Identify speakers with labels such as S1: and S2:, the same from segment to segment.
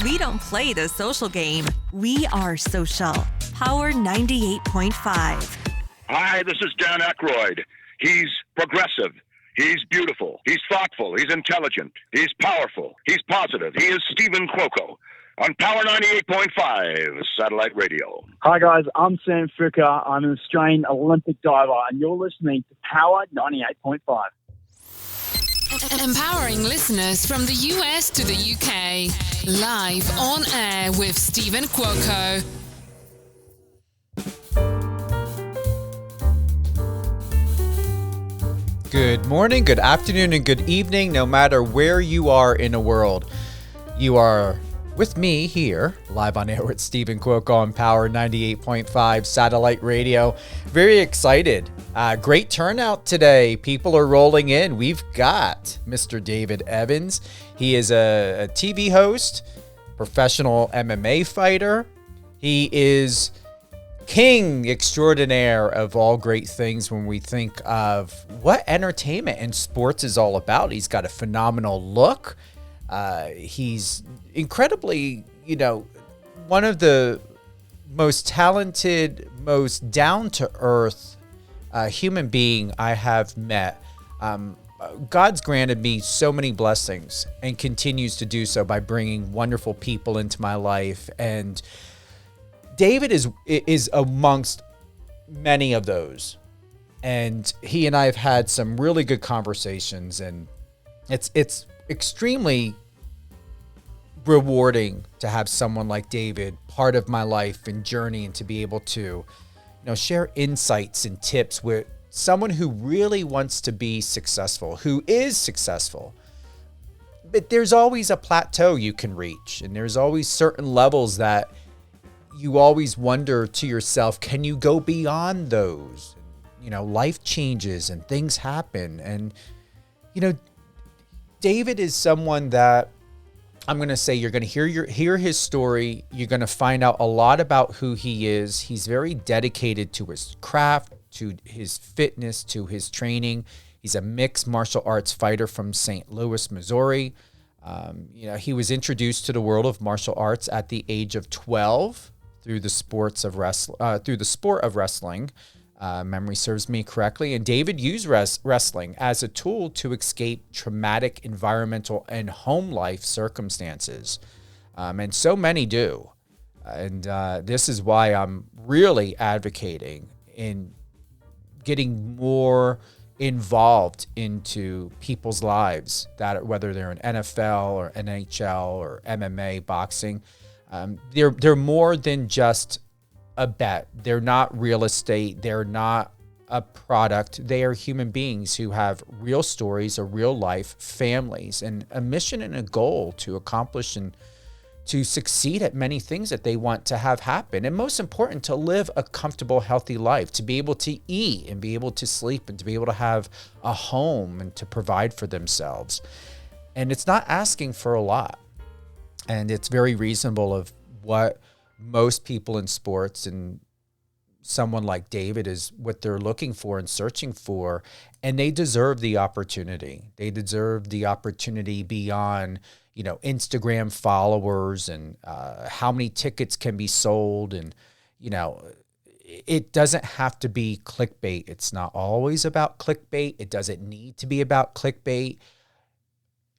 S1: We don't play the social game. We are social. Power 98.5.
S2: Hi, this is Dan Aykroyd. He's progressive. He's beautiful. He's thoughtful. He's intelligent. He's powerful. He's positive. He is Stephen Cuoco on Power 98.5 Satellite Radio.
S3: Hi, guys. I'm Sam Fricker. I'm an Australian Olympic diver, and you're listening to Power 98.5.
S4: Empowering listeners from the US to the UK. Live on air with Stephen Cuoco.
S5: Good morning, good afternoon, and good evening, no matter where you are in the world. You are with me here, live on air with Stephen Cuoco on Power 98.5 Satellite Radio. Very excited. Great turnout today. People are rolling in. We've got Mr. David Evans. He is a TV host, professional MMA fighter. He is king extraordinaire of all great things when we think of what entertainment and sports is all about. He's got a phenomenal look. He's incredibly, one of the most talented, most down-to-earth human being I have met. God's granted me so many blessings and continues to do so by bringing wonderful people into my life. And David is amongst many of those. And he and I have had some really good conversations, and it's extremely rewarding to have someone like David part of my life and journey, and to be able to, share insights and tips with someone who really wants to be successful, who is successful. But there's always a plateau you can reach, and there's always certain levels that you always wonder to yourself, can you go beyond those? Life changes and things happen. And, David is someone that I'm going to say you're going to hear his story. You're going to find out a lot about who he is. He's very dedicated to his craft, to his fitness, to his training. He's a mixed martial arts fighter from St. Louis, Missouri. He was introduced to the world of martial arts at the age of 12 through the sport of wrestling. Memory serves me correctly. And David used wrestling as a tool to escape traumatic environmental and home life circumstances. And so many do. And this is why I'm really advocating in getting more involved into people's lives, that whether they're in NFL or NHL or MMA, boxing. They're more than just a bet. They're not real estate. They're not a product. They are human beings who have real stories, a real life, families, and a mission and a goal to accomplish and to succeed at many things that they want to have happen. And most important, to live a comfortable, healthy life, to be able to eat and be able to sleep and to be able to have a home and to provide for themselves. And it's not asking for a lot. And it's very reasonable of what most people in sports, and someone like David is what they're looking for and searching for. And they deserve the opportunity. They deserve the opportunity beyond, Instagram followers and how many tickets can be sold. And, it doesn't have to be clickbait. It's not always about clickbait. It doesn't need to be about clickbait.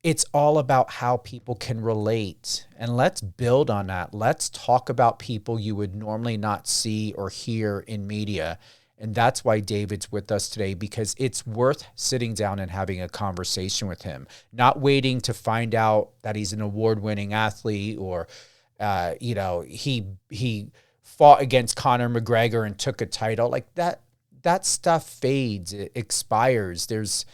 S5: It's all about how people can relate. And let's build on that. Let's talk about people you would normally not see or hear in media. And that's why David's with us today, because it's worth sitting down and having a conversation with him, not waiting to find out that he's an award-winning athlete or, he fought against Conor McGregor and took a title. Like that stuff fades, it expires. There's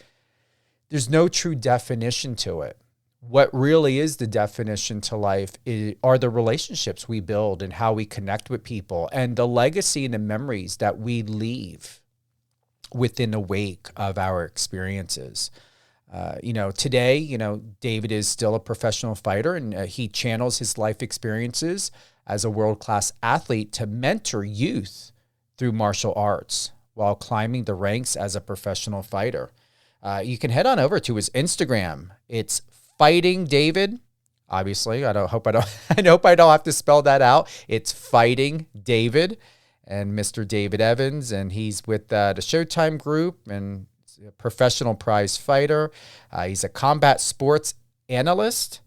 S5: no true definition to it. What really is the definition to life are the relationships we build and how we connect with people, and the legacy and the memories that we leave within the wake of our experiences. Today, David is still a professional fighter, and he channels his life experiences as a world-class athlete to mentor youth through martial arts while climbing the ranks as a professional fighter. You can head on over to his Instagram. It's Fighting David obviously. I hope I don't have to spell that out. It's Fighting David and Mr. David Evans, and he's with the Showtime Group and a professional prize fighter. He's a combat sports analyst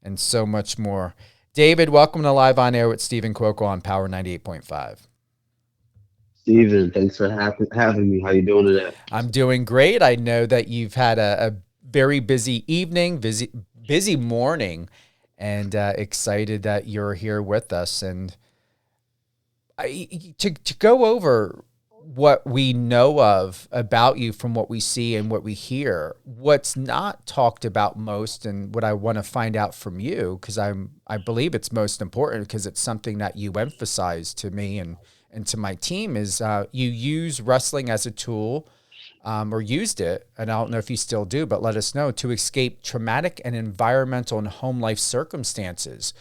S5: and so much more. David, welcome to Live on Air with Stephen Cuoco on Power 98.5.
S6: Steven, thanks for having me. How you doing today?
S5: I'm doing great. I know that you've had a very busy evening, busy morning, and excited that you're here with us. And to go over what we know of about you from what we see and what we hear, what's not talked about most, and what I want to find out from you, because I believe it's most important, because it's something that you emphasize to me and to my team, is you use wrestling as a tool, or used it, and I don't know if you still do, but let us know, to escape traumatic and environmental and home life circumstances.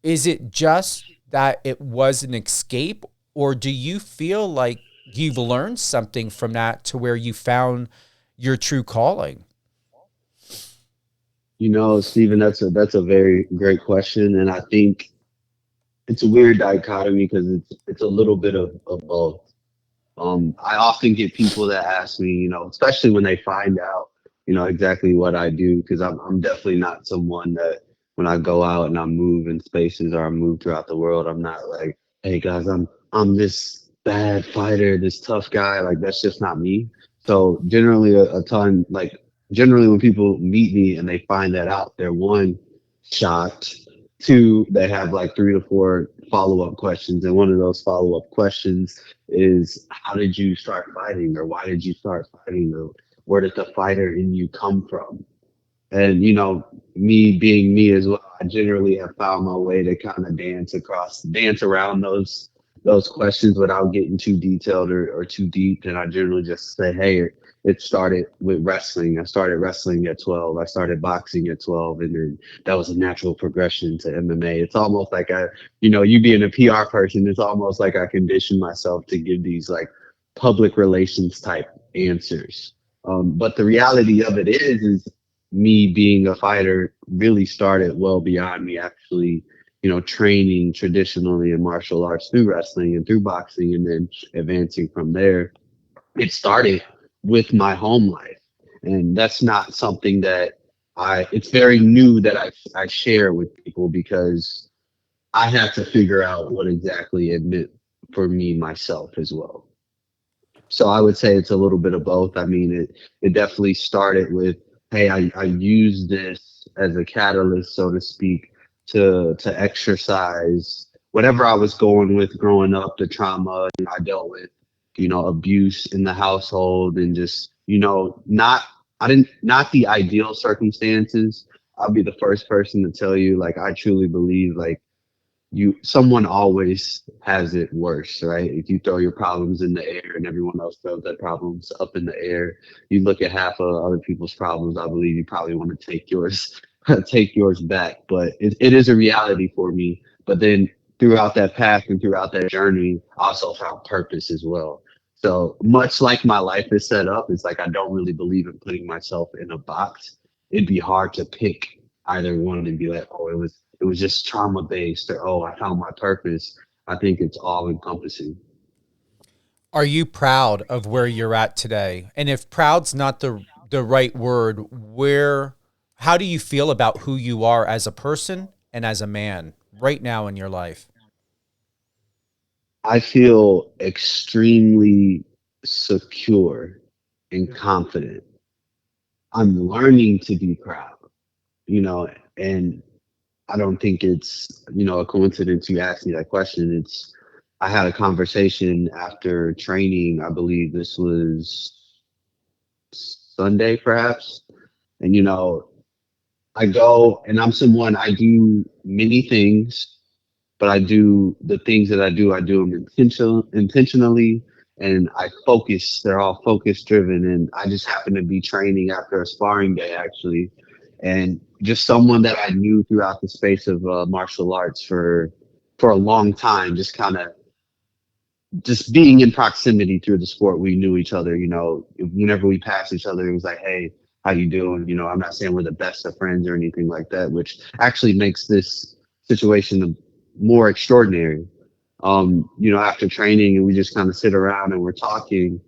S5: Is it just that it was an escape, or do you feel like you've learned something from that to where you found your true calling?
S6: You know, Stephen, that's a very great question, and I think it's a weird dichotomy because it's a little bit of both. I often get people that ask me, you know, especially when they find out, you know, exactly what I do, because I'm definitely not someone that when I go out and I move in spaces or I move throughout the world, I'm not like, hey guys, I'm this bad fighter, this tough guy. Like, that's just not me. So generally generally when people meet me and they find that out, they're one, shocked. Two, they have like 3 to 4 follow-up questions. And one of those follow-up questions is, how did you start fighting? Or why did you start fighting? Or where did the fighter in you come from? And, you know, me being me as well, I generally have found my way to kind of dance around those questions without getting too detailed or too deep. And I generally just say, hey, it started with wrestling. I started wrestling at 12. I started boxing at 12. And then that was a natural progression to MMA. It's almost like you being a PR person, it's almost like I conditioned myself to give these like public relations type answers. But the reality of it is me being a fighter really started well beyond me actually, you know, training traditionally in martial arts through wrestling and through boxing and then advancing from there. It started with my home life. And that's not something that it's very new that I share with people, because I had to figure out what exactly it meant for me myself as well. So I would say it's a little bit of both. I mean, it definitely started with, hey, I use this as a catalyst, so to speak, to exercise whatever I was going with growing up, the trauma I dealt with, you know, abuse in the household, and just, you know, not the ideal circumstances. I'll be the first person to tell you, like, I truly believe like someone always has it worse, right? If you throw your problems in the air and everyone else throws their problems up in the air, you look at half of other people's problems, I believe you probably want to take yours back. But it is a reality for me. But then throughout that path and throughout that journey, I also found purpose as well. So much like my life is set up, it's like I don't really believe in putting myself in a box. It'd be hard to pick either one and be like, oh, it was just trauma based, or, oh, I found my purpose. I think it's all encompassing.
S5: Are you proud of where you're at today? And if proud's not the right word, how do you feel about who you are as a person and as a man right now in your life?
S6: I feel extremely secure and confident. I'm learning to be proud, you know, and I don't think it's, you know, a coincidence you asked me that question. I had a conversation after training. I believe this was Sunday, perhaps. And, you know, I go and I do many things, but I do the things that I do them intentionally, and I focus. They're all focus driven. And I just happen to be training after a sparring day, actually. And just someone that I knew throughout the space of martial arts for a long time, just kind of just being in proximity through the sport, we knew each other. You know, whenever we passed each other, it was like, hey, how you doing? You know, I'm not saying we're the best of friends or anything like that, which actually makes this situation more extraordinary. You know, after training and we just kind of sit around and we're talking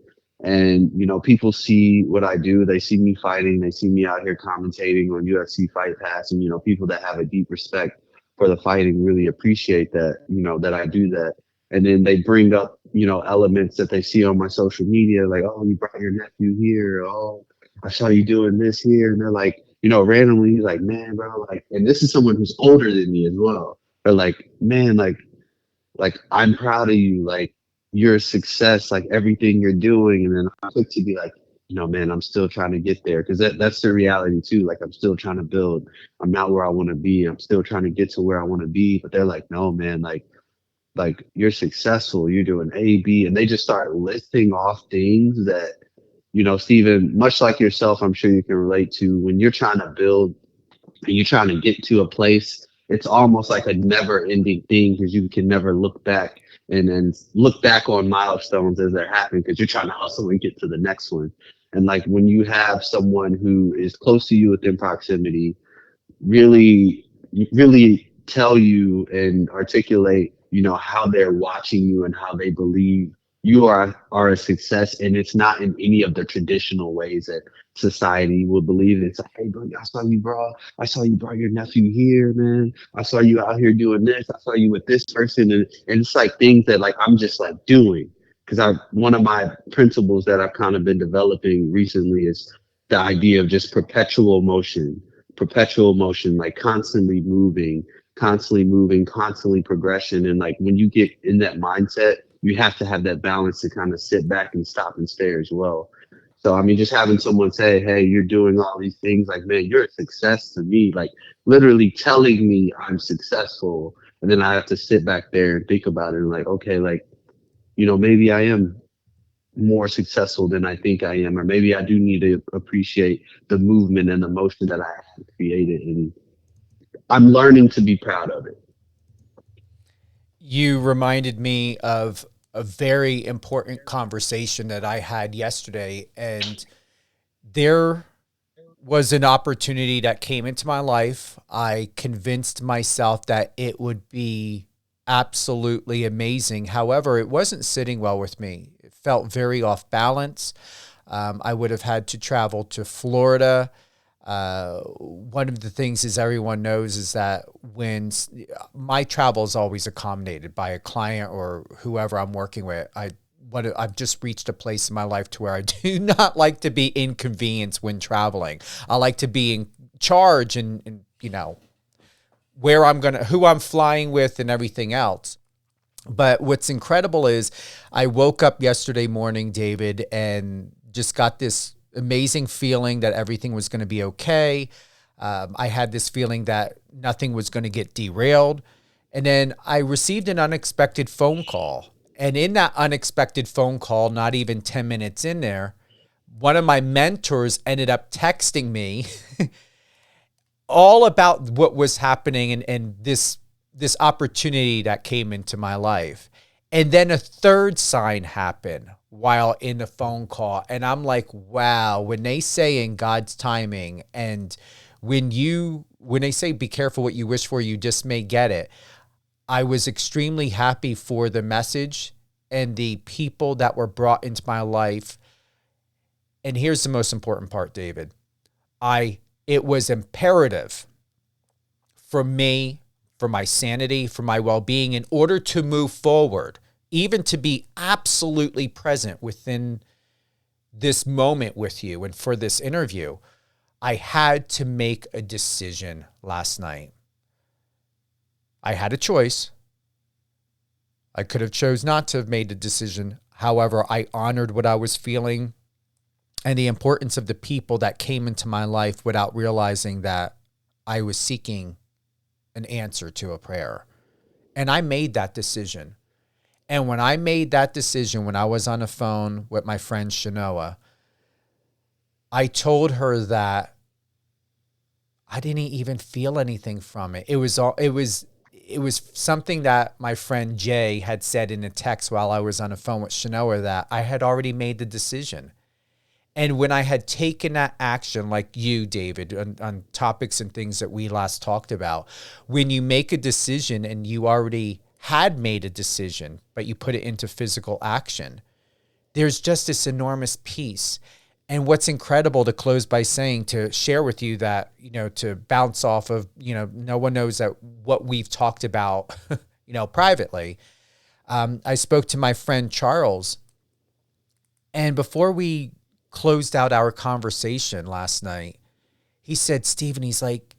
S6: and, you know, people see what I do. They see me fighting. They see me out here commentating on UFC Fight Pass. And, you know, people that have a deep respect for the fighting really appreciate that, you know, that I do that. And then they bring up, you know, elements that they see on my social media, like, oh, you brought your nephew here. Oh, I saw you doing this here. And they're like, you know, randomly, he's like, man, bro, like, and this is someone who's older than me as well. They're like, man, like I'm proud of you, like you're a success, like everything you're doing. And then I'm quick to be like, you know, man, I'm still trying to get there, because that's the reality too. Like I'm still trying to build. I'm not where I want to be. I'm still trying to get to where I want to be. But they're like, no, man, like you're successful. You're doing A, B, and they just start listing off things that, you know, Steven, much like yourself, I'm sure you can relate to. When you're trying to build and you're trying to get to a place, it's almost like a never ending thing, because you can never look back and then look back on milestones as they're happening, because you're trying to hustle and get to the next one. And like when you have someone who is close to you within proximity, really tell you and articulate, you know, how they're watching you and how they believe you are a success. And it's not in any of the traditional ways that society would believe. It's like, hey, bro, I saw you, bro. I saw you brought your nephew here, man. I saw you out here doing this. I saw you with this person. And it's like things that like I'm just like doing. Because one of my principles that I've kind of been developing recently is the idea of just perpetual motion, like constantly moving, constantly progression. And like when you get in that mindset, you have to have that balance to kind of sit back and stop and stare as well. So, I mean, just having someone say, hey, you're doing all these things, like, man, you're a success to me, like literally telling me I'm successful. And then I have to sit back there and think about it and like, okay, like, you know, maybe I am more successful than I think I am, or maybe I do need to appreciate the movement and the motion that I have created. And I'm learning to be proud of it.
S5: You reminded me of a very important conversation that I had yesterday, and there was an opportunity that came into my life. I convinced myself that it would be absolutely amazing. However, it wasn't sitting well with me. It felt very off balance. I would have had to travel to Florida. One of the things, as everyone knows, is that when my travel is always accommodated by a client or whoever I'm working with, I've just reached a place in my life to where I do not like to be inconvenienced when traveling. I like to be in charge and you know, who I'm flying with and everything else. But what's incredible is I woke up yesterday morning, David, and just got this amazing feeling that everything was going to be okay. I had this feeling that nothing was going to get derailed. And then I received an unexpected phone call. And in that unexpected phone call, not even 10 minutes in there, one of my mentors ended up texting me all about what was happening and this opportunity that came into my life. And then a third sign happened while in the phone call. And I'm like, wow, when they say in God's timing, and when they say be careful what you wish for, you just may get it. I was extremely happy for the message and the people that were brought into my life. And here's the most important part, David. It was imperative for me, for my sanity, for my well-being, in order to move forward, even to be absolutely present within this moment with you and for this interview. I had to make a decision last night. I had a choice. I could have chose not to have made a decision. However, I honored what I was feeling and the importance of the people that came into my life without realizing that I was seeking an answer to a prayer. And I made that decision. And when I made that decision, when I was on the phone with my friend Shanoa, I told her that I didn't even feel anything from it. It was something that my friend Jay had said in a text while I was on the phone with Shanoa, that I had already made the decision. And when I had taken that action, like you, David, on topics and things that we last talked about, when you make a decision and you already had made a decision, but you put it into physical action, there's just this enormous peace. And what's incredible, to close by saying, to share with you that, to bounce off of, no one knows that what we've talked about, privately. I spoke to my friend Charles, and before we closed out our conversation last night, he said, Stephen, he's like,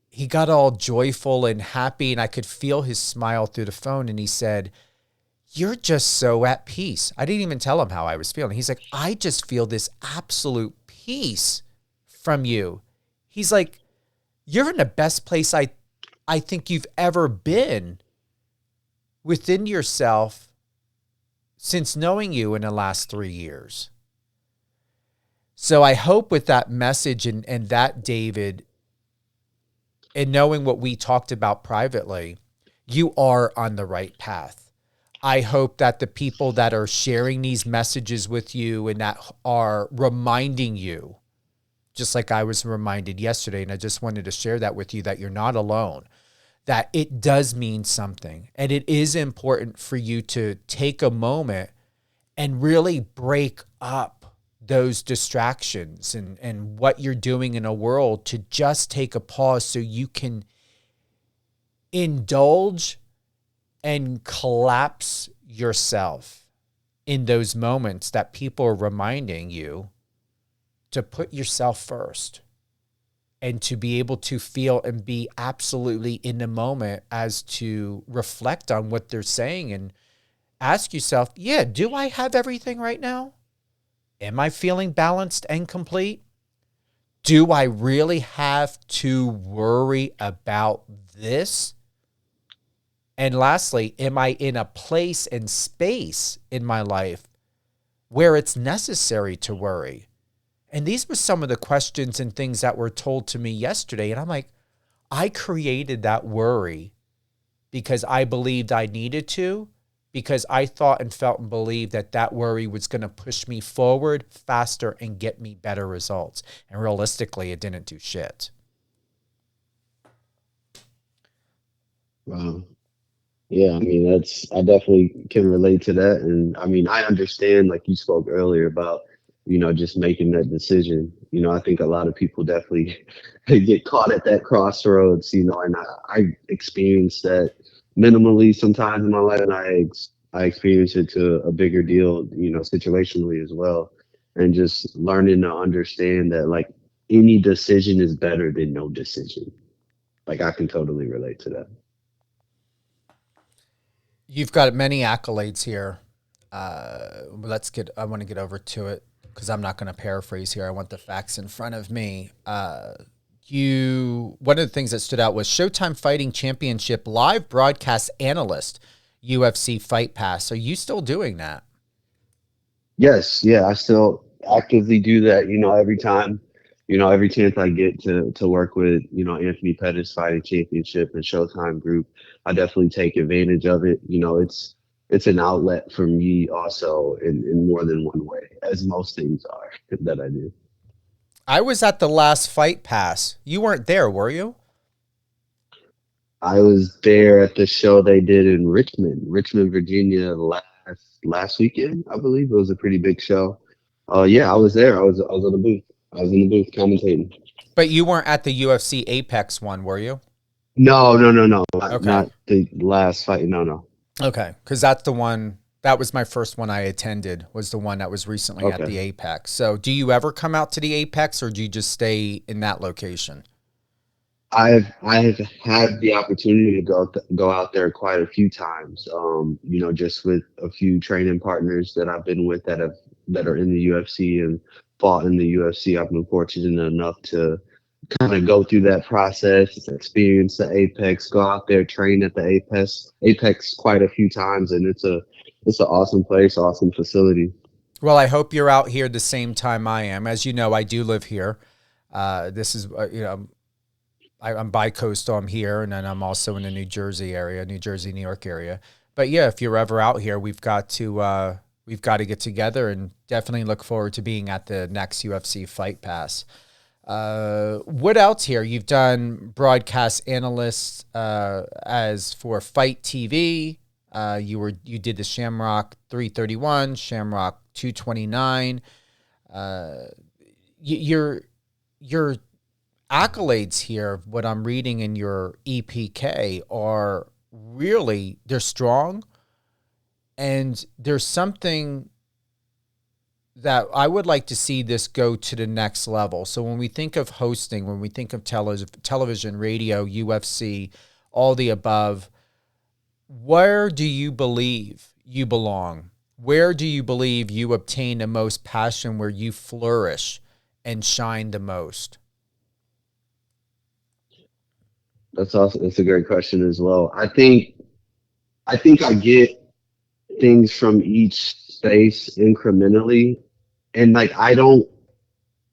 S5: he got all joyful and happy, and I could feel his smile through the phone. And he said, you're just so at peace. I didn't even tell him how I was feeling. He's like, I just feel this absolute peace from you. He's like, you're in the best place I think you've ever been within yourself since knowing you in the last 3 years. So I hope with that message and that, David, and knowing what we talked about privately, you are on the right path. I hope that the people that are sharing these messages with you and that are reminding you, just like I was reminded yesterday, and I just wanted to share that with you, that you're not alone, that it does mean something. And it is important for you to take a moment and really break up those distractions and what you're doing in a world, to just take a pause so you can indulge and collapse yourself in those moments that people are reminding you to put yourself first, and to be able to feel and be absolutely in the moment, as to reflect on what they're saying and ask yourself, yeah, do I have everything right now? Am I feeling balanced and complete? Do I really have to worry about this? And lastly, am I in a place and space in my life where it's necessary to worry? And these were some of the questions and things that were told to me yesterday. And I'm like, I created that worry because I believed I needed to, because I thought and felt and believed that that worry was going to push me forward faster and get me better results. And realistically, it didn't do shit.
S6: Wow. Yeah, I mean, I definitely can relate to that. And I mean, I understand, like you spoke earlier about, just making that decision. I think a lot of people definitely get caught at that crossroads, and I experienced that minimally sometimes in my life, and I experienced it to a bigger deal, situationally as well. And just learning to understand that, like, any decision is better than no decision. Like, I can totally relate to that.
S5: You've got many accolades here. I want to get over to it, because I'm not going to paraphrase here. I want the facts in front of me. One of the things that stood out was Showtime Fighting Championship live broadcast analyst, UFC Fight Pass. Are you still doing that?
S6: Yes, yeah, I still actively do that. Every time, every chance I get to work with, Anthony Pettis Fighting Championship and Showtime Group, I definitely take advantage of it. It's an outlet for me also in more than one way, as most things are that I do.
S5: I was at the last Fight Pass. You weren't there, were you?
S6: I was there at the show they did in Richmond, Virginia last weekend. I believe it was a pretty big show. Yeah, I was there. I was on the booth. I was in the booth commentating.
S5: But you weren't at the UFC Apex one, were you?
S6: No.
S5: Okay.
S6: Not the last fight. No.
S5: Okay, because that's the one, that was my first one I attended, was the one that was recently at the Apex. So do you ever come out to the Apex, or do you just stay in that location?
S6: I've had the opportunity to go out there quite a few times. Just with a few training partners that I've been with that are in the UFC and fought in the UFC. I've been fortunate enough to kind of go through that process, experience the Apex, go out there, train at the Apex quite a few times, and it's an awesome place, awesome facility.
S5: Well, I hope you're out here the same time I am. As you know, I do live here. This is, I'm bi-coastal, I'm here, and then I'm also in the New Jersey, New York area. But yeah, if you're ever out here, we've got to we've got to get together, and definitely look forward to being at the next UFC Fight Pass. What else here? You've done broadcast analyst as for Fight TV. You did the Shamrock 331, Shamrock 229. Your accolades here, what I'm reading in your EPK, are really, they're strong, and there's something that I would like to see this go to the next level. So when we think of hosting, when we think of television, radio, UFC, all the above, where do you believe you belong? Where do you believe you obtain the most passion, where you flourish and shine the most?
S6: That's also, that's a great question as well. I think I get things from each space incrementally, and like I don't.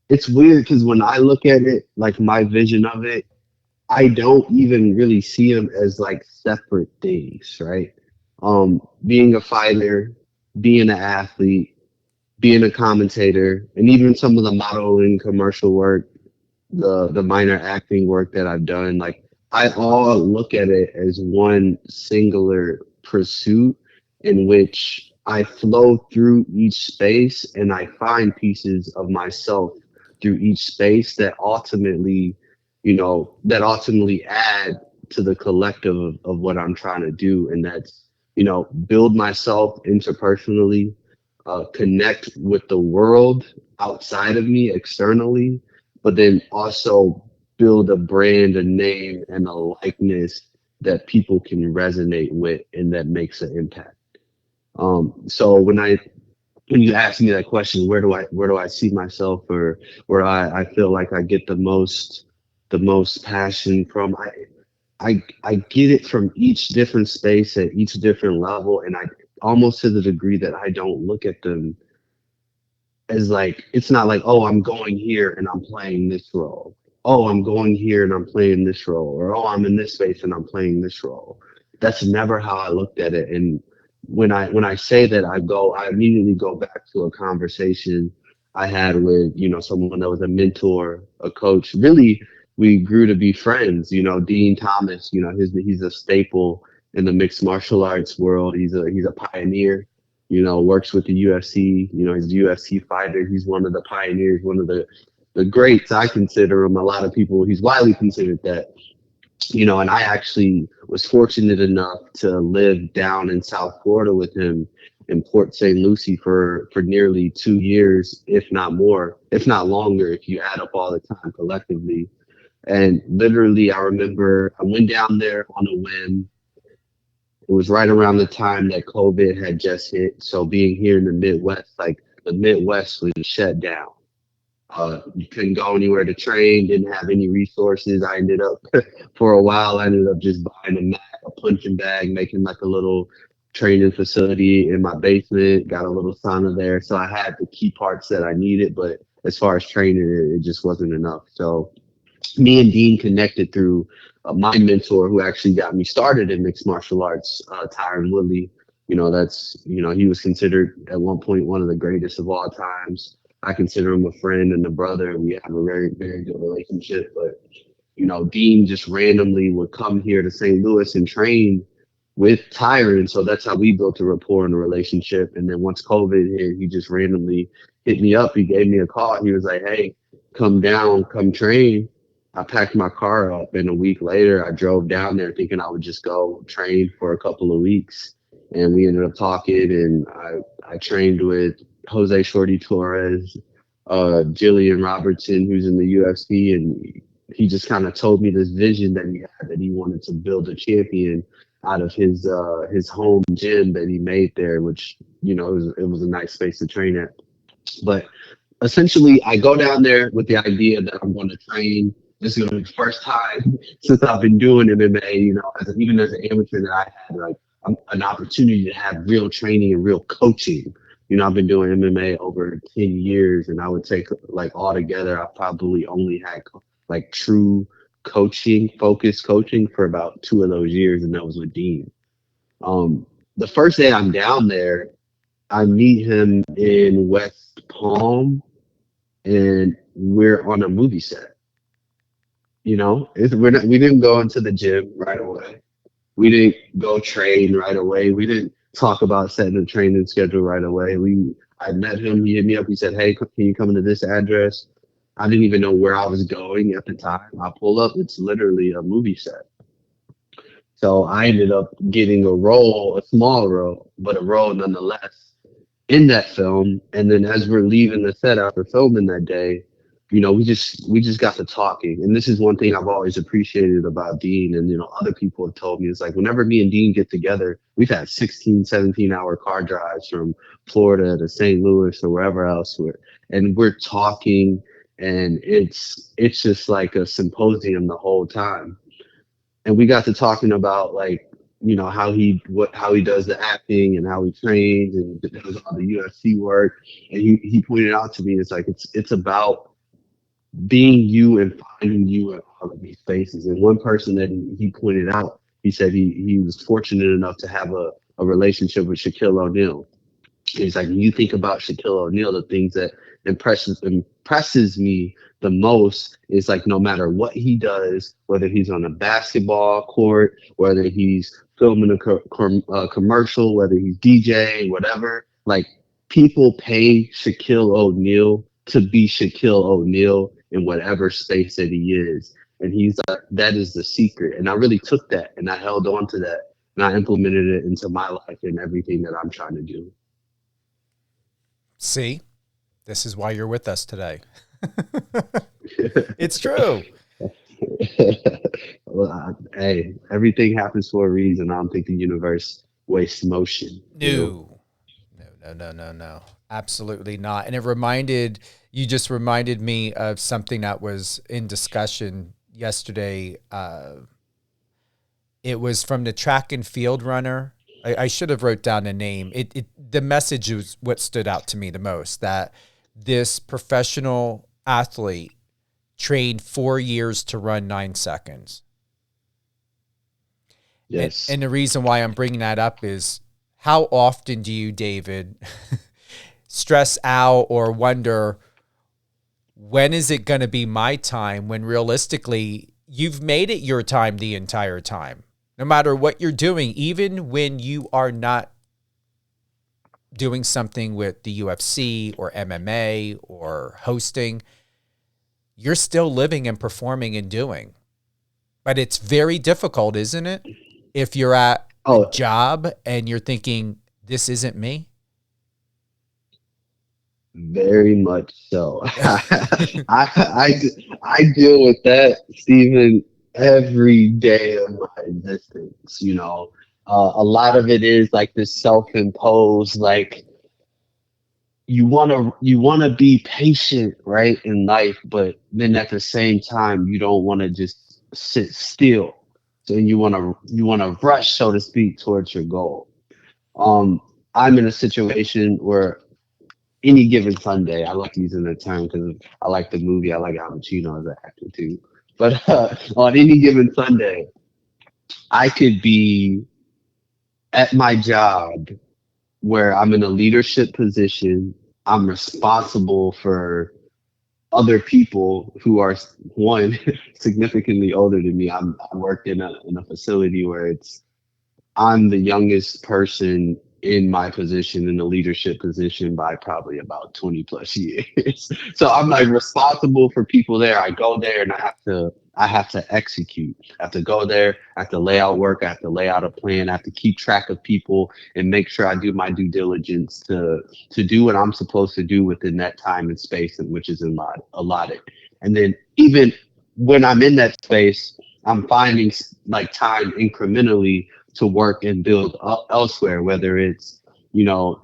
S6: It's weird because when I look at it, like my vision of it, I don't even really see them as like separate things, right? Being a fighter, being an athlete, being a commentator, and even some of the modeling, commercial work, the minor acting work that I've done, like I all look at it as one singular pursuit in which I flow through each space and I find pieces of myself through each space that ultimately, that ultimately add to the collective of what I'm trying to do. And that's, build myself interpersonally, connect with the world outside of me externally, but then also build a brand, a name, and a likeness that people can resonate with and that makes an impact. So when you ask me that question, where do I see myself, or where I feel like I get the most passion from, I get it from each different space at each different level, and I almost to the degree that I don't look at them as like, it's not like, oh, I'm going here and I'm playing this role. Oh, I'm going here and I'm playing this role. Or, oh, I'm in this space and I'm playing this role. That's never how I looked at it. And when I say that, I immediately go back to a conversation I had with, someone that was a mentor, a coach. Really, we grew to be friends. Dean Thomas, he's a staple in the mixed martial arts world. He's a pioneer, works with the UFC, he's a UFC fighter. He's one of the pioneers, one of the greats. I consider him. A lot of people, he's widely considered that, and I actually was fortunate enough to live down in South Florida with him in Port St. Lucie for nearly 2 years, if not more, if not longer, if you add up all the time collectively. And literally, I remember I went down there on a whim. It was right around the time that COVID had just hit. So being here in the Midwest, like the Midwest was shut down. You couldn't go anywhere to train, didn't have any resources. I ended up, for a while, I ended up just buying a mat, a punching bag, making like a little training facility in my basement, got a little sauna there. So I had the key parts that I needed, but as far as training, it just wasn't enough. So me and Dean connected through my mentor, who actually got me started in mixed martial arts, Tyron Woodley. He was considered at one point one of the greatest of all times. I consider him a friend and a brother. We have a very, very good relationship. But, Dean just randomly would come here to St. Louis and train with Tyron. So that's how we built a rapport and a relationship. And then once COVID hit, he just randomly hit me up. He gave me a call. He was like, hey, come down, come train. I packed my car up, and a week later I drove down there thinking I would just go train for a couple of weeks. And we ended up talking, and I trained with Jose Shorty Torres, Jillian Robertson, who's in the UFC, and he just kind of told me this vision that he had, that he wanted to build a champion out of his home gym that he made there, which, it was a nice space to train at. But essentially, I go down there with the idea that I'm going to train. This is going to be the first time since I've been doing MMA, even as an amateur, that I had like an opportunity to have real training and real coaching. I've been doing MMA over 10 years, and I would take like altogether, I probably only had like true coaching, focused coaching for about 2 of those years, and that was with Dean. The first day I'm down there, I meet him in West Palm, and we're on a movie set. You know, we didn't go into the gym right away. We didn't go train right away. We didn't talk about setting a training schedule right away. I met him. He hit me up. He said, "Hey, can you come into this address?" I didn't even know where I was going at the time. I pull up. It's literally a movie set. So I ended up getting a role, a small role, but a role nonetheless in that film. And then as we're leaving the set after filming that day, we just got to talking. And this is one thing I've always appreciated about Dean, and other people have told me, it's like whenever me and Dean get together, we've had 16, 17-hour car drives from Florida to St. Louis or wherever else and we're talking, and it's just like a symposium the whole time. And we got to talking about, like, how he does the acting and how he trains and does all the UFC work. And he pointed out to me, it's like it's about being you and finding you in all of these spaces. And one person that he pointed out, he said he was fortunate enough to have a relationship with Shaquille O'Neal. He's like, when you think about Shaquille O'Neal, the things that impresses me the most is, like, no matter what he does, whether he's on a basketball court, whether he's filming a commercial, whether he's DJing, whatever, like, people pay Shaquille O'Neal to be Shaquille O'Neal in whatever space that he is. And he's like, that is the secret. And I really took that and I held on to that and I implemented it into my life and everything that I'm trying to do.
S5: See, this is why you're with us today. It's true.
S6: Well, hey, everything happens for a reason. I don't think the universe wastes motion.
S5: No. Absolutely not. And you just reminded me of something that was in discussion yesterday. It was from the track and field runner. I should have wrote down a name. The message was what stood out to me the most, that this professional athlete trained 4 years to run 9 seconds.
S6: Yes.
S5: And the reason why I'm bringing that up is, how often do you, David, stress out or wonder, when is it going to be my time, when realistically you've made it your time the entire time? No matter what you're doing, even when you are not doing something with the UFC or MMA or hosting, you're still living and performing and doing. But it's very difficult, isn't it? If you're at a job and you're thinking, this isn't me.
S6: Very much so. I deal with that, Stephen, every day of my existence. A lot of it is like this self-imposed, like, you want to be patient, right, in life, but then at the same time you don't want to just sit still. So you want to rush, so to speak, towards your goal. I'm in a situation where any given Sunday, I like using the term because I like the movie. I like Al Pacino as an actor too. But on any given Sunday, I could be at my job where I'm in a leadership position. I'm responsible for other people who are, one, significantly older than me. I work in a facility where I'm the youngest person in my position, in a leadership position, by probably about 20 plus years. So I'm like responsible for people there. I go there and I have to execute. I have to go there. I have to lay out work. I have to lay out a plan. I have to keep track of people and make sure I do my due diligence to do what I'm supposed to do within that time and space, which is allotted. And then even when I'm in that space, I'm finding like time incrementally to work and build elsewhere, whether it's,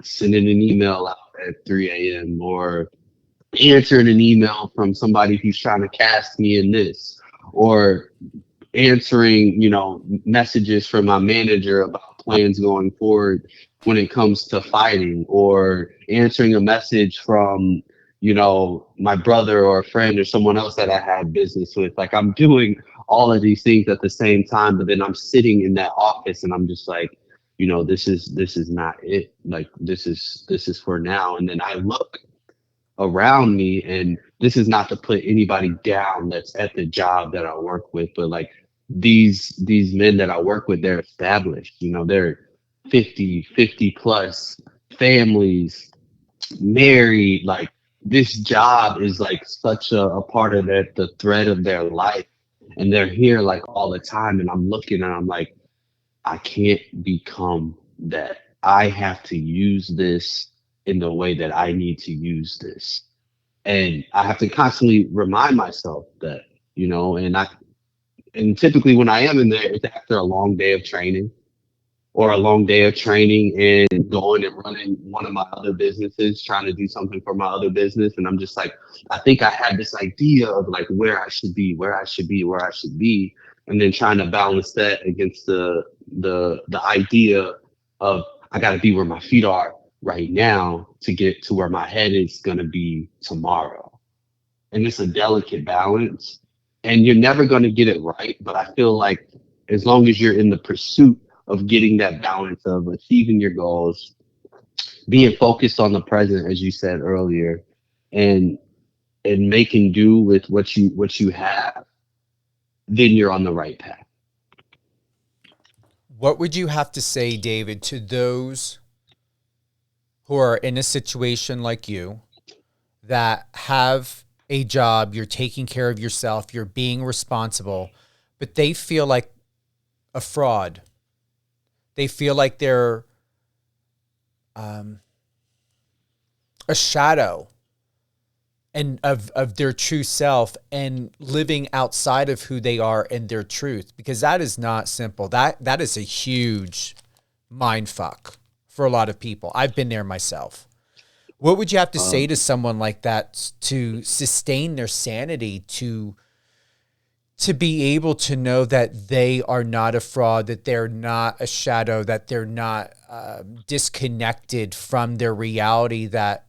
S6: sending an email out at 3 a.m. or answering an email from somebody who's trying to cast me in this, or answering, messages from my manager about plans going forward when it comes to fighting, or answering a message from, my brother or a friend or someone else that I had business with. Like, I'm doing all of these things at the same time, but then I'm sitting in that office and I'm just like, this is not it. Like this is for now. And then I look around me, and this is not to put anybody down that's at the job that I work with, but like these men that I work with, they're established, they're 50 plus families, married. Like this job is like such a part of the thread of their life, and they're here like all the time. And I'm looking and I'm like, I can't become that. I have to use this in the way that I need to use this. And I have to constantly remind myself that, and typically when I am in there, it's after a long day of training, or a long day of training and going and running one of my other businesses, trying to do something for my other business. And I'm just like, I think I had this idea of like where I should be, where I should be, where I should be. And then trying to balance that against the idea of I got to be where my feet are right now to get to where my head is going to be tomorrow. And it's a delicate balance, and you're never going to get it right. But I feel like as long as you're in the pursuit of getting that balance of achieving your goals, being focused on the present, as you said earlier, and making do with what you have, then you're on the right path.
S5: What would you have to say, David, to those who are in a situation like you that have a job, you're taking care of yourself, you're being responsible, but they feel like a fraud? They feel like they're a shadow and of their true self, and living outside of who they are and their truth, because that is not simple. That is a huge mind fuck for a lot of people. I've been there myself. What would you have to say to someone like that to sustain their sanity, to be able to know that they are not a fraud, that they're not a shadow, that they're not disconnected from their reality, that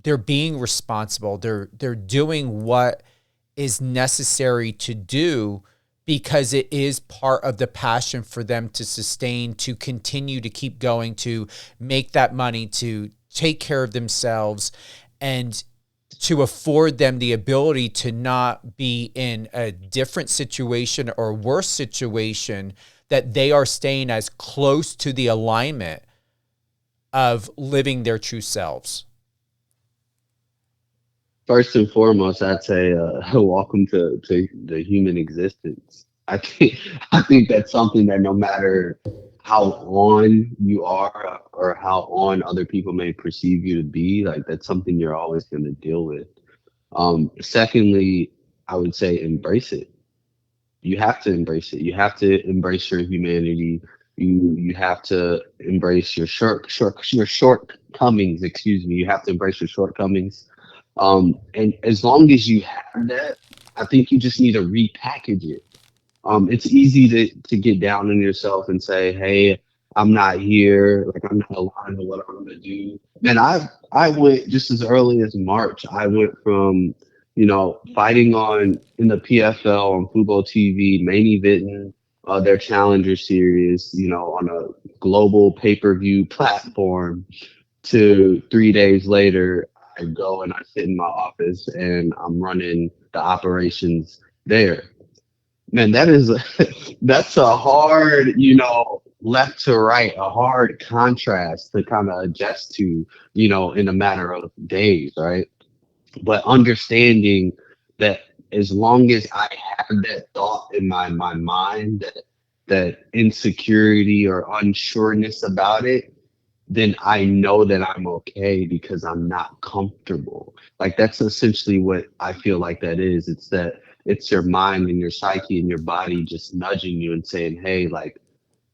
S5: they're being responsible, they're doing what is necessary to do because it is part of the passion for them to sustain, to continue to keep going, to make that money, to take care of themselves, and to afford them the ability to not be in a different situation or worse situation, that they are staying as close to the alignment of living their true selves?
S6: First and foremost, I'd say welcome to the human existence. I think that's something that no matter how on you are or how on other people may perceive you to be, like that's something you're always going to deal with. Secondly, I would say embrace it. You have to embrace it. You have to embrace your humanity. You have to embrace your shortcomings. Excuse me. You have to embrace your shortcomings. And as long as you have that, I think you just need to repackage it. It's easy to get down on yourself and say, hey, I'm not here, like I'm not aligned with what I'm gonna do. Man, I went just as early as March. I went from, fighting in the PFL on Fubo TV, main eventing their Challenger series, on a global pay-per-view platform, to 3 days later, I go and I sit in my office and I'm running the operations there. Man, that's a hard, left to right, a hard contrast to kind of adjust to, in a matter of days, right? But understanding that as long as I have that thought in my mind, that insecurity or unsureness about it, then I know that I'm okay because I'm not comfortable. Like that's essentially what I feel like that is. It's your mind and your psyche and your body just nudging you and saying, hey, like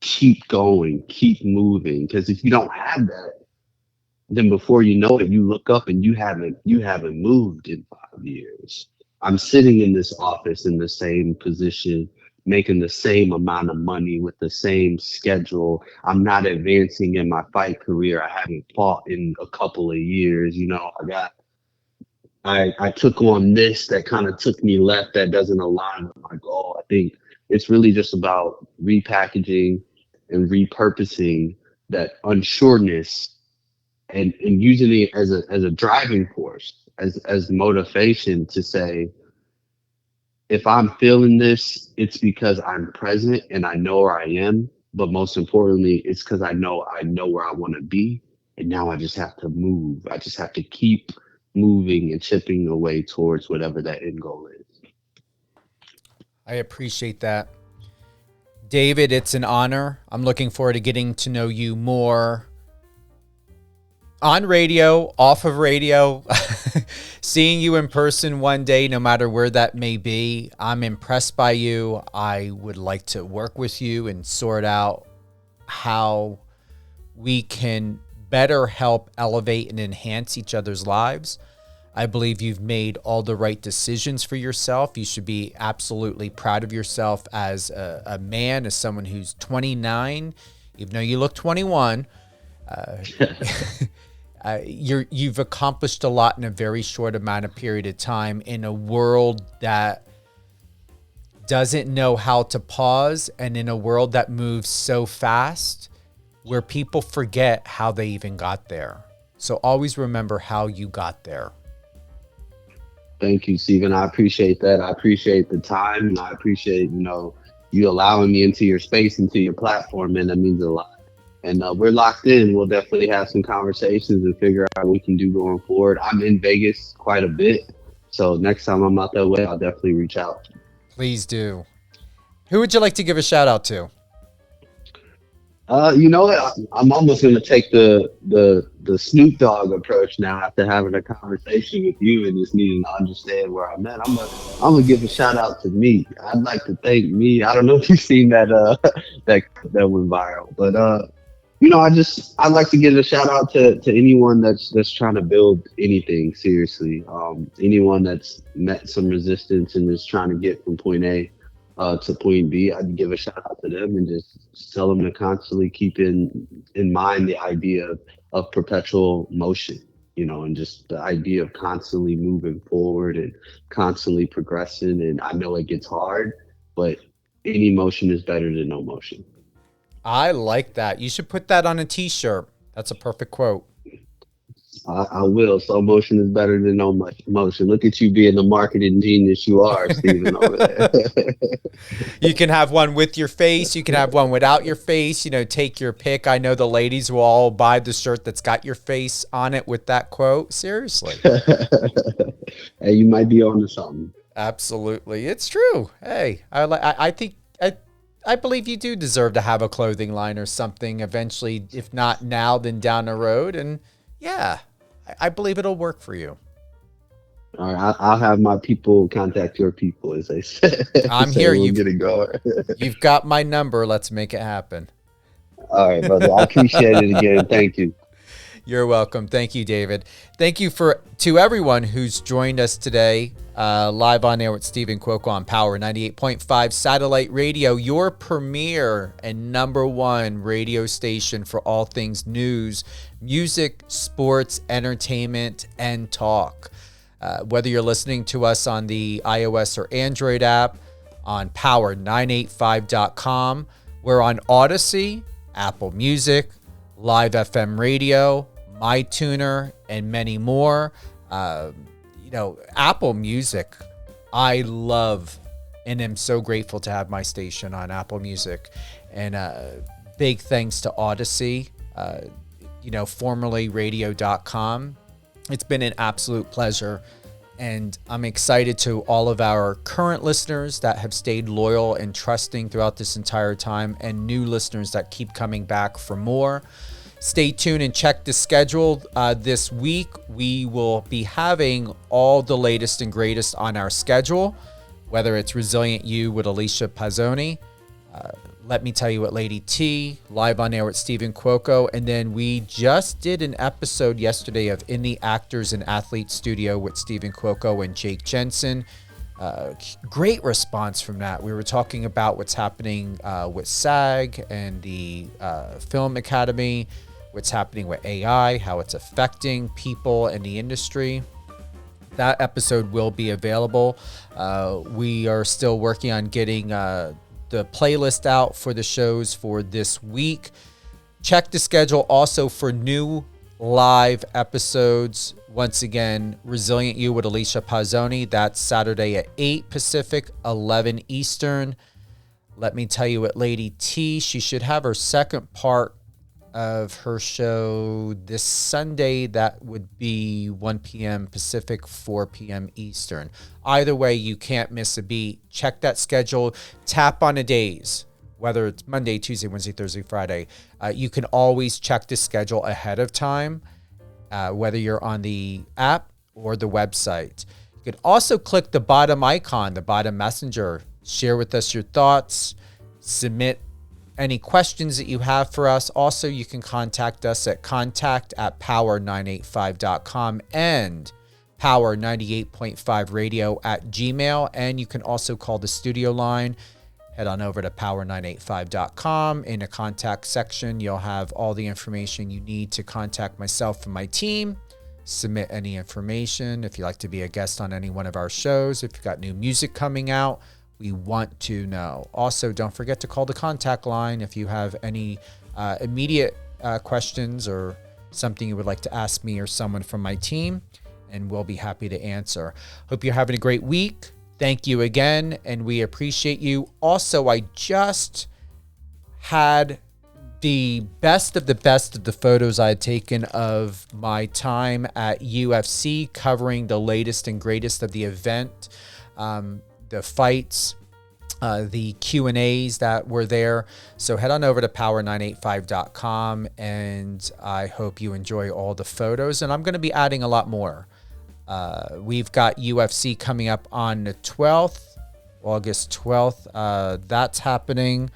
S6: keep going, keep moving. Because if you don't have that, then before you know it, you look up and you haven't moved in 5 years. I'm sitting in this office in the same position, making the same amount of money with the same schedule. I'm not advancing in my fight career. I haven't fought in a couple of years. I took on this that kind of took me left, that doesn't align with my goal. I think it's really just about repackaging and repurposing that unsureness and using it as a driving force, as motivation to say, if I'm feeling this, it's because I'm present and I know where I am. But most importantly, it's because I know where I want to be. And now I just have to move. I just have to keep moving and chipping away towards whatever that end goal is.
S5: I appreciate that. David, it's an honor. I'm looking forward to getting to know you more on radio, off of radio, seeing you in person one day, no matter where that may be. I'm impressed by you. I would like to work with you and sort out how we can better help elevate and enhance each other's lives. I believe you've made all the right decisions for yourself. You should be absolutely proud of yourself as a man, as someone who's 29, even though you look 21. You've accomplished a lot in a very short amount of period of time in a world that doesn't know how to pause, and in a world that moves so fast where people forget how they even got there. So always remember how you got there.
S6: Thank you, Stephen. I appreciate that. I appreciate the time, and I appreciate, you allowing me into your space, into your platform, and that means a lot. And we're locked in. We'll definitely have some conversations and figure out what we can do going forward. I'm in Vegas quite a bit, so next time I'm out that way, I'll definitely reach out.
S5: Please do. Who would you like to give a shout out to?
S6: You know what? I'm almost going to take the Snoop Dogg approach now after having a conversation with you and just needing to understand where I'm at. I'm gonna give a shout out to me. I'd like to thank me. I don't know if you've seen that that went viral, but I'd like to give a shout out to anyone that's trying to build anything seriously. Anyone that's met some resistance and is trying to get from point A to point B, I'd give a shout out to them and just tell them to constantly keep in mind the idea of perpetual motion, and just the idea of constantly moving forward and constantly progressing. And I know it gets hard, but any motion is better than no motion.
S5: I like that. You should put that on a t-shirt. That's a perfect quote.
S6: I will. So motion is better than no motion. Look at you being the marketing genius you are, Stephen, over there.
S5: You can have one with your face. You can have one without your face. Take your pick. I know the ladies will all buy the shirt that's got your face on it with that quote. Seriously.
S6: Hey, you might be on to something.
S5: Absolutely. It's true. Hey, I believe you do deserve to have a clothing line or something eventually, if not now, then down the road. And yeah, I believe it'll work for you.
S6: All right, I'll have my people contact your people, as they say.
S5: I'm here.
S6: We'll get it going.
S5: You've got my number. Let's make it happen.
S6: All right, brother. I appreciate it again. Thank you.
S5: You're welcome. Thank you, David. Thank you to everyone who's joined us today, live on air with Stephen Cuoco on Power 98.5 Satellite Radio, your premier and number one radio station for all things news, music, sports, entertainment, and talk. Whether you're listening to us on the iOS or Android app, on power985.com, we're on Odyssey, Apple Music, Live FM Radio, MyTuner, and many more. Apple Music, I love and am so grateful to have my station on Apple Music. And big thanks to Odyssey, formerly radio.com. It's been an absolute pleasure. And I'm excited to all of our current listeners that have stayed loyal and trusting throughout this entire time, and new listeners that keep coming back for more. Stay tuned and check the schedule. This week, we will be having all the latest and greatest on our schedule, whether it's Resilient You with Alicia Pazzoni, Let Me Tell You What Lady T, live on air with Stephen Cuoco, and then we just did an episode yesterday of In the Actors and Athletes Studio with Stephen Cuoco and Jake Jensen. Great response from that. We were talking about what's happening with SAG and the Film Academy, what's happening with AI, how it's affecting people in the industry. That episode will be available. We are still working on getting the playlist out for the shows for this week. Check the schedule also for new live episodes. Once again, Resilient You with Alicia Pazzoni. That's Saturday at 8 Pacific, 11 Eastern. Let me tell you what Lady T, she should have her second part of her show this Sunday. That would be 1 p.m. Pacific, 4 p.m. Eastern. Either way, you can't miss a beat. Check that schedule. Tap on the days, whether it's Monday, Tuesday, Wednesday, Thursday, Friday. You can always check the schedule ahead of time, whether you're on the app or the website. You can also click the bottom icon, the bottom messenger. Share with us your thoughts. Submit any questions that you have for us. Also, you can contact us at contact@power985.com and power98.5radio@gmail. And you can also call the studio line. Head on over to power985.com. In the contact section, you'll have all the information you need to contact myself and my team. Submit any information. If you'd like to be a guest on any one of our shows, if you've got new music coming out, we want to know. Also, don't forget to call the contact line if you have any immediate questions or something you would like to ask me or someone from my team, and we'll be happy to answer. Hope you're having a great week. Thank you again, and we appreciate you. Also, I just had the best of the photos I had taken of my time at UFC covering the latest and greatest of the event, the fights, the Q&As that were there. So head on over to power985.com, and I hope you enjoy all the photos. And I'm going to be adding a lot more. We've got UFC coming up on the 12th, August 12th. That's happening.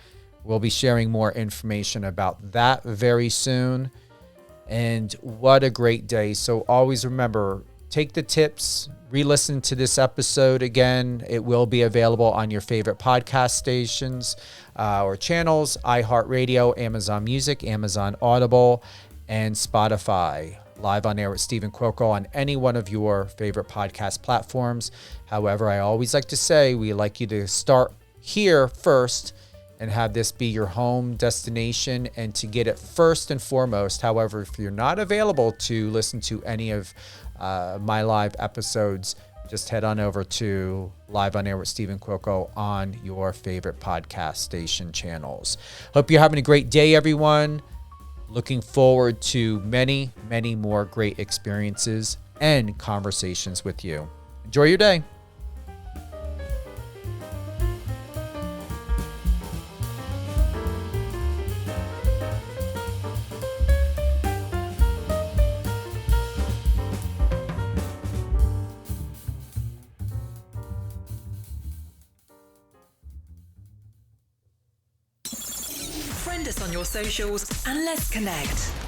S5: We'll be sharing more information about that very soon. And what a great day. So always remember, take the tips, re-listen to this episode again. It will be available on your favorite podcast stations or channels, iHeartRadio, Amazon Music, Amazon Audible, and Spotify. Live on air with Stephen Cuoco on any one of your favorite podcast platforms. However, I always like to say we like you to start here first and have this be your home destination and to get it first and foremost. However, if you're not available to listen to any of my live episodes, just head on over to Live on Air with Stephen Cuoco on your favorite podcast station channels. Hope you're having a great day, everyone. Looking forward to many, many more great experiences and conversations with you. Enjoy your day.
S1: Friend us on your socials and let's connect.